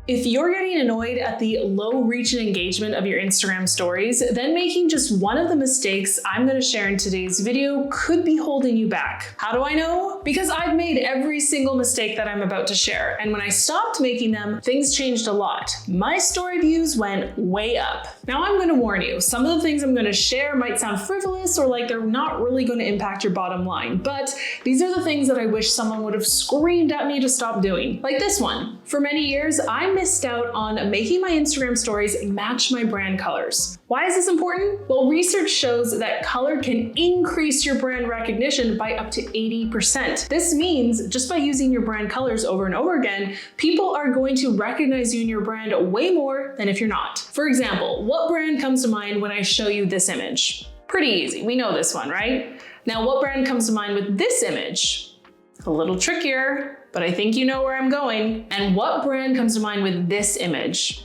If you're getting annoyed at the low reach and engagement of your Instagram stories, then making just one of the mistakes I'm going to share in today's video could be holding you back. How do I know? Because I've made every single mistake that I'm about to share, and when I stopped making them, things changed a lot. My story views went way up. Now I'm going to warn you, some of the things I'm going to share might sound frivolous or like they're not really going to impact your bottom line, but these are the things that I wish someone would have screamed at me to stop doing. Like this one. For many years, I missed out on making my Instagram stories match my brand colors. Why is this important? Well, research shows that color can increase your brand recognition by up to 80%. This means just by using your brand colors over and over again, people are going to recognize you and your brand way more than if you're not. For example, what brand comes to mind when I show you this image? Pretty easy, we know this one, right? Now, what brand comes to mind with this image? A little trickier, but I think you know where I'm going. And what brand comes to mind with this image?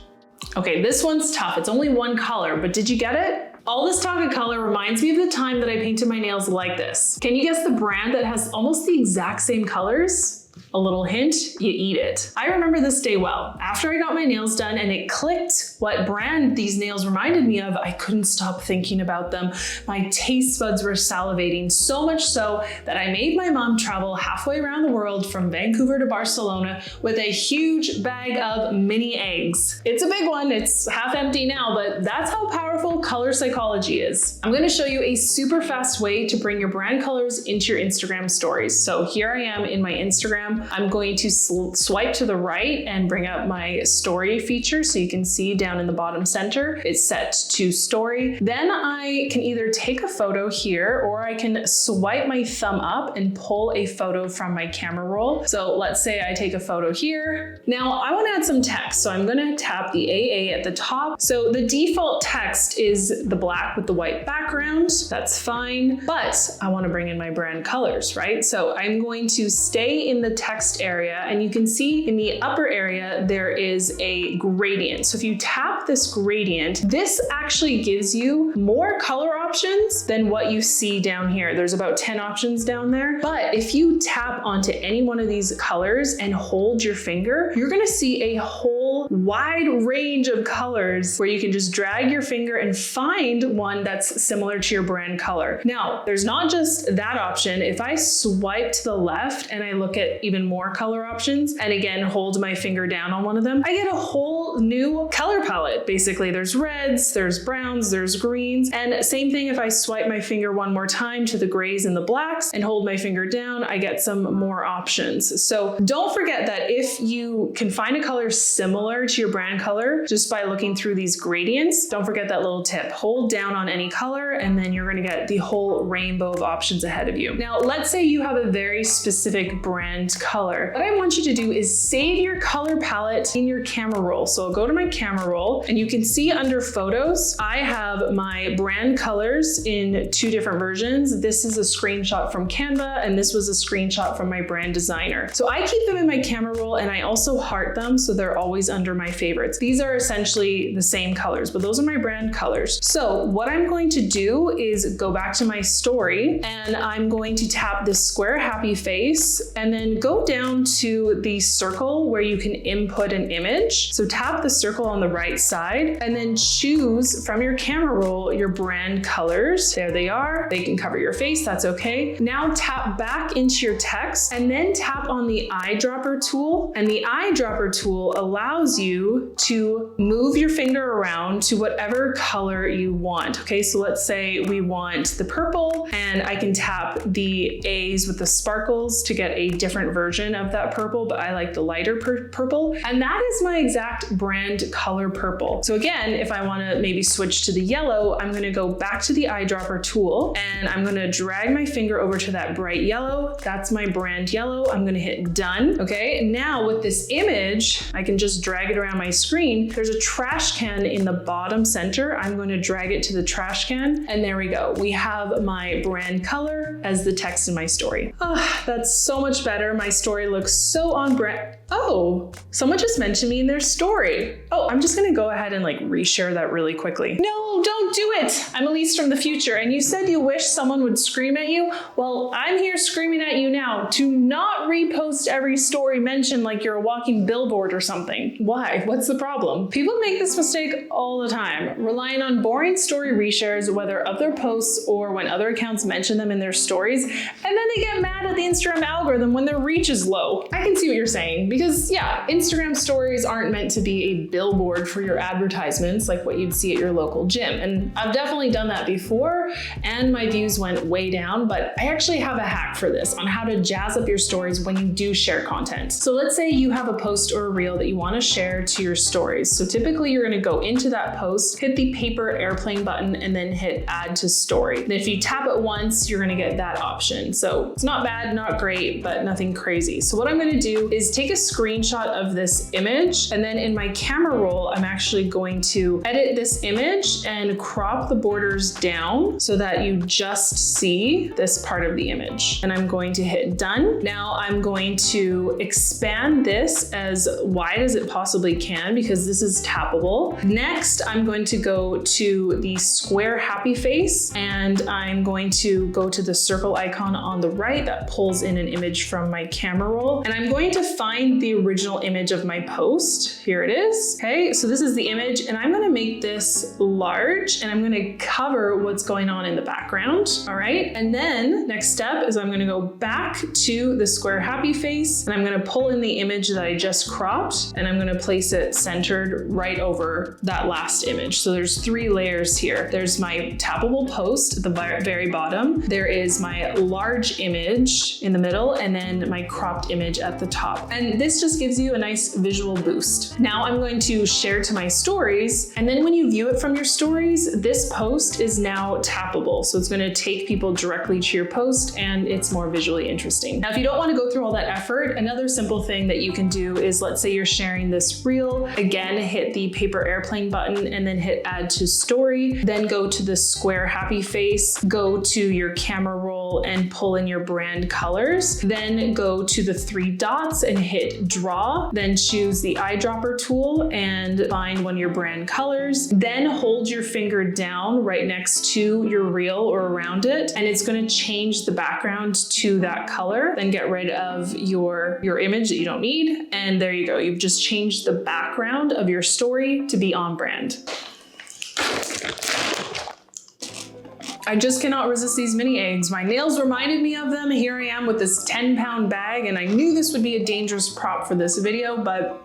Okay, this one's tough. It's only one color, but did you get it? All this talk of color reminds me of the time that I painted my nails like this. Can you guess the brand that has almost the exact same colors? A little hint, you eat it. I remember this day well. After I got my nails done and it clicked what brand these nails reminded me of, I couldn't stop thinking about them. My taste buds were salivating, so much so that I made my mom travel halfway around the world from Vancouver to Barcelona with a huge bag of mini eggs. It's a big one, it's half empty now, but that's how powerful color psychology is. I'm gonna show you a super fast way to bring your brand colors into your Instagram stories. So here I am in my Instagram. I'm going to swipe to the right and bring up my story feature so you can see down in the bottom center, it's set to story. Then I can either take a photo here or I can swipe my thumb up and pull a photo from my camera roll. So let's say I take a photo here. Now I want to add some text, so I'm going to tap the AA at the top. So the default text is the black with the white background. That's fine, but I want to bring in my brand colors, right? So I'm going to stay in the text area, and you can see in the upper area there is a gradient. So if you tap this gradient, this actually gives you more color options than what you see down here. There's about 10 options down there, but if you tap onto any one of these colors and hold your finger, you're gonna see a whole wide range of colors where you can just drag your finger and find one that's similar to your brand color. Now, there's not just that option. If I swipe to the left and I look at even more color options, and again, hold my finger down on one of them, I get a whole new color palette. Basically, there's reds, there's browns, there's greens, and same thing if I swipe my finger one more time to the grays and the blacks and hold my finger down, I get some more options. So don't forget that if you can find a color similar to your brand color just by looking through these gradients, don't forget that little tip. Hold down on any color and then you're gonna get the whole rainbow of options ahead of you. Now, let's say you have a very specific brand color. What I want you to do is save your color palette in your camera roll. So I'll go to my camera roll and you can see under photos, I have my brand colors in two different versions. This is a screenshot from Canva and this was a screenshot from my brand designer. So I keep them in my camera roll and I also heart them so they're always under my favorites. These are essentially the same colors, but those are my brand colors. So what I'm going to do is go back to my story and I'm going to tap this square happy face and then go down to the circle where you can input an image. So tap the circle on the right side and then choose from your camera roll your brand colors. There they are. They can cover your face, that's okay. Now tap back into your text and then tap on the eyedropper tool. And the eyedropper tool allows you to move your finger around to whatever color you want. Okay, so let's say we want the purple and I can tap the A's with the sparkles to get a different version of that purple, but I like the lighter purple. And that is my exact brand color purple. So again, if I wanna maybe switch to the yellow, I'm gonna go back to the eyedropper tool and I'm gonna drag my finger over to that bright yellow. That's my brand yellow. I'm gonna hit done. Okay, now with this image, I can just drag it around my screen. There's a trash can in the bottom center. I'm going to drag it to the trash can and there we go. We have my brand color as the text in my story. Oh, that's so much better. My story looks so on brand. Oh, someone just mentioned me in their story. Oh, I'm just gonna go ahead and like reshare that really quickly. No, don't do it. I'm Elise from the future, and you said you wish someone would scream at you. Well, I'm here screaming at you now to not repost every story mentioned like you're a walking billboard or something. Why? What's the problem? People make this mistake all the time, relying on boring story reshares, whether of their posts or when other accounts mention them in their stories, and then they get mad at the Instagram algorithm when their reach is low. I can see what you're saying, because yeah, Instagram stories aren't meant to be a billboard for your advertisements like what you'd see at your local gym. And I've definitely done that before, and my views went way down, but I actually have a hack for this on how to jazz up your stories when you do share content. So let's say you have a post or a reel that you want to share to your stories. So typically you're going to go into that post, hit the paper airplane button, and then hit add to story. And if you tap it once, you're going to get that option. So it's not bad, not great, but nothing crazy. So what I'm going to do is take a screenshot of this image, and then in my camera roll, I'm actually going to edit this image and crop the borders down so that you just see this part of the image. And I'm going to hit done. Now I'm going to expand this as wide as it possibly can because this is tappable. Next, I'm going to go to the square happy face, and I'm going to go to the circle icon on the right that pulls in an image from my camera roll. And I'm going to find the original image of my post. Here it is. Okay, so this is the image, and I'm going to make this large, and I'm going to cover what's going on in the background. All right, and then next step is I'm going to go back to the square happy face, and I'm going to pull in the image that I just cropped, and I'm going to place it centered right over that last image. So there's 3 layers here. There's my tappable post at the very bottom. There is my large image in the middle, and then my cropped image at the top. And this just gives you a nice visual boost. Now I'm going to share to my stories, and then when you view it from your stories, this post is now tappable. So it's going to take people directly to your post, and it's more visually interesting. Now, if you don't want to go through all that effort, another simple thing that you can do is, let's say you're sharing this reel, again, hit the paper airplane button and then hit add to story, then go to the square happy face, go to your camera roll and pull in your brand colors, then go to the 3 dots and hit draw, then choose the eyedropper tool and find one of your brand colors, then hold your finger down right next to your reel or around it, and it's going to change the background to that color. Then get rid of your image that you don't need, and there you go. You've just changed the background of your story to be on brand. I just cannot resist these mini eggs. My nails reminded me of them. Here I am with this 10-pound bag, and I knew this would be a dangerous prop for this video, but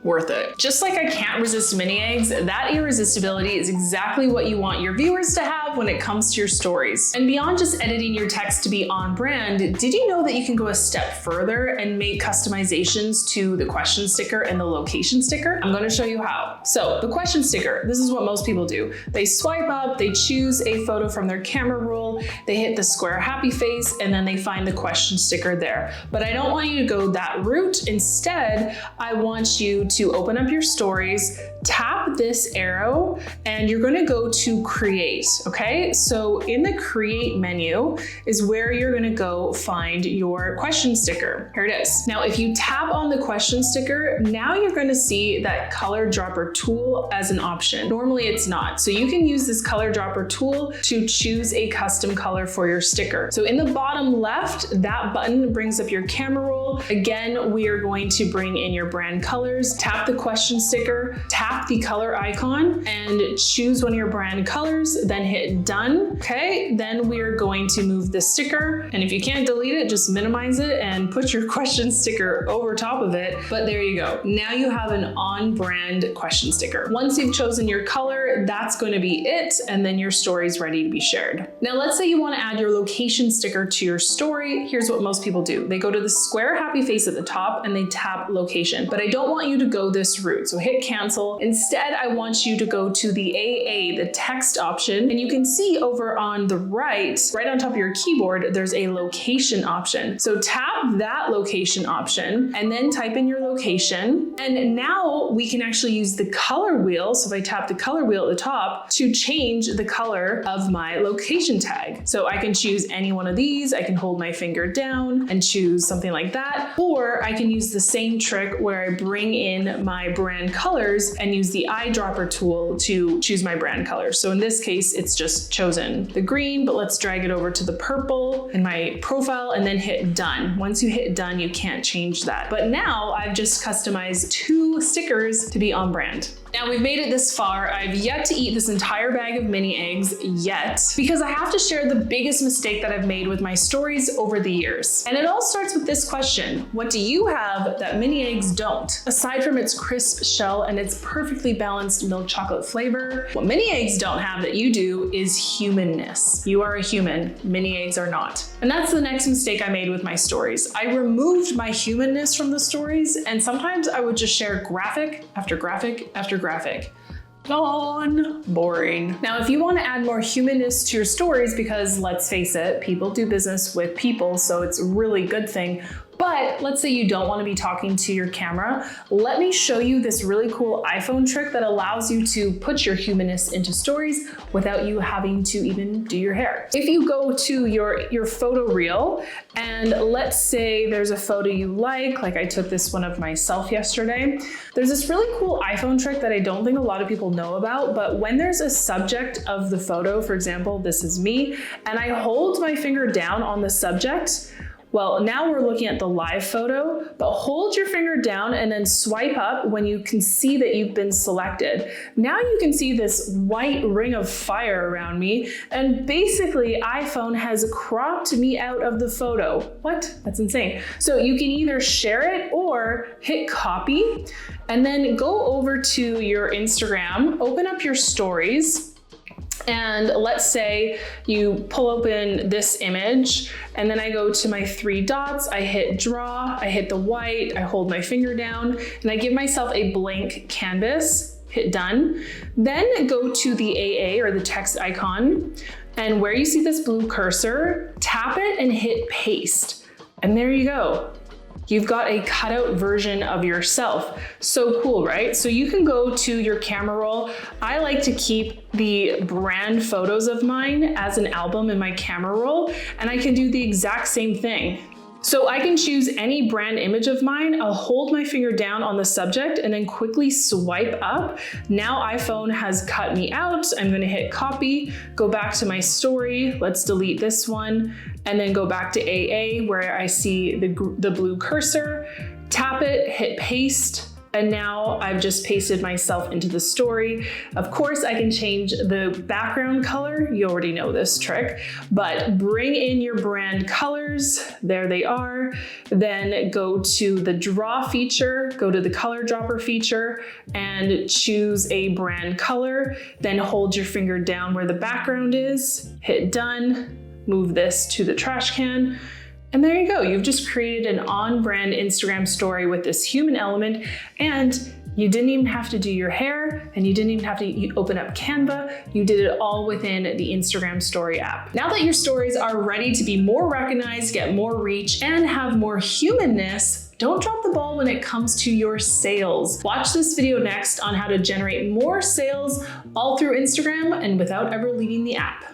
worth it. Just like I can't resist mini eggs, that irresistibility is exactly what you want your viewers to have when it comes to your stories. And beyond just editing your text to be on brand, did you know that you can go a step further and make customizations to the question sticker and the location sticker? I'm gonna show you how. So the question sticker, this is what most people do. They swipe up, they choose a photo from their camera roll, they hit the square happy face, and then they find the question sticker there. But I don't want you to go that route. Instead, I want you to open up your stories, tap this arrow, and you're going to go to create. Okay, so in the create menu is where you're going to go find your question sticker. Here it is. Now, if you tap on the question sticker, now you're going to see that color dropper tool as an option. Normally it's not. So you can use this color dropper tool to choose a custom color for your sticker. So in the bottom left, that button brings up your camera roll. Again, we are going to bring in your brand colors. Tap the question sticker, tap the color icon, and choose one of your brand colors, then hit done. Okay, then we're going to move the sticker, and if you can't delete it, just minimize it and put your question sticker over top of it. But there you go. Now you have an on-brand question sticker. Once you've chosen your color, that's going to be it, and then your story is ready to be shared. Now, let's say you want to add your location sticker to your story. Here's what most people do. They go to the square happy face at the top and they tap location, but I don't want you to go this route. So hit cancel. Instead, I want you to go to the AA, the text option, and you can see over on the right on top of your keyboard, there's a location option. So tap tap that location option and then type in your location. And now we can actually use the color wheel. So if I tap the color wheel at the top to change the color of my location tag. So I can choose any one of these. I can hold my finger down and choose something like that. Or I can use the same trick where I bring in my brand colors and use the eyedropper tool to choose my brand color. So in this case, it's just chosen the green, but let's drag it over to the purple in my profile and then hit done. Once you hit done, you can't change that. But now I've just customized 2 stickers to be on brand. Now we've made it this far. I've yet to eat this entire bag of mini eggs yet, because I have to share the biggest mistake that I've made with my stories over the years. And it all starts with this question: what do you have that mini eggs don't? Aside from its crisp shell and its perfectly balanced milk chocolate flavor, what mini eggs don't have that you do is humanness. You are a human, mini eggs are not. And that's the next mistake I made with my stories. I removed my humanness from the stories, and sometimes I would just share graphic after graphic after graphic. Gone. Boring. Now, if you want to add more humanness to your stories, because let's face it, people do business with people, so it's a really good thing. But let's say you don't want to be talking to your camera. Let me show you this really cool iPhone trick that allows you to put your humanness into stories without you having to even do your hair. If you go to your photo reel, and let's say there's a photo you like I took this one of myself yesterday. There's this really cool iPhone trick that I don't think a lot of people know about, but when there's a subject of the photo, for example, this is me, and I hold my finger down on the subject, well, now we're looking at the live photo, but hold your finger down and then swipe up when you can see that you've been selected. Now you can see this white ring of fire around me, and basically iPhone has cropped me out of the photo. What? That's insane. So you can either share it or hit copy, and then go over to your Instagram, open up your stories, and let's say you pull open this image, and then I go to my 3 dots, I hit draw, I hit the white, I hold my finger down, and I give myself a blank canvas, hit done. Then go to the AA or the text icon, and where you see this blue cursor, tap it and hit paste. And there you go. You've got a cutout version of yourself. So cool, right? So you can go to your camera roll. I like to keep the brand photos of mine as an album in my camera roll, and I can do the exact same thing. So I can choose any brand image of mine. I'll hold my finger down on the subject and then quickly swipe up. Now iPhone has cut me out. I'm gonna hit copy, go back to my story. Let's delete this one, and then go back to AA where I see the blue cursor, tap it, hit paste. And now I've just pasted myself into the story. Of course, I can change the background color. You already know this trick, but bring in your brand colors. There they are. Then go to the draw feature, go to the color dropper feature and choose a brand color. Then hold your finger down where the background is, hit done, move this to the trash can. And there you go, you've just created an on-brand Instagram story with this human element, and you didn't even have to do your hair, and you didn't even have to open up Canva. You did it all within the Instagram story app. Now that your stories are ready to be more recognized, get more reach, and have more humanness, don't drop the ball when it comes to your sales. Watch this video next on how to generate more sales all through Instagram and without ever leaving the app.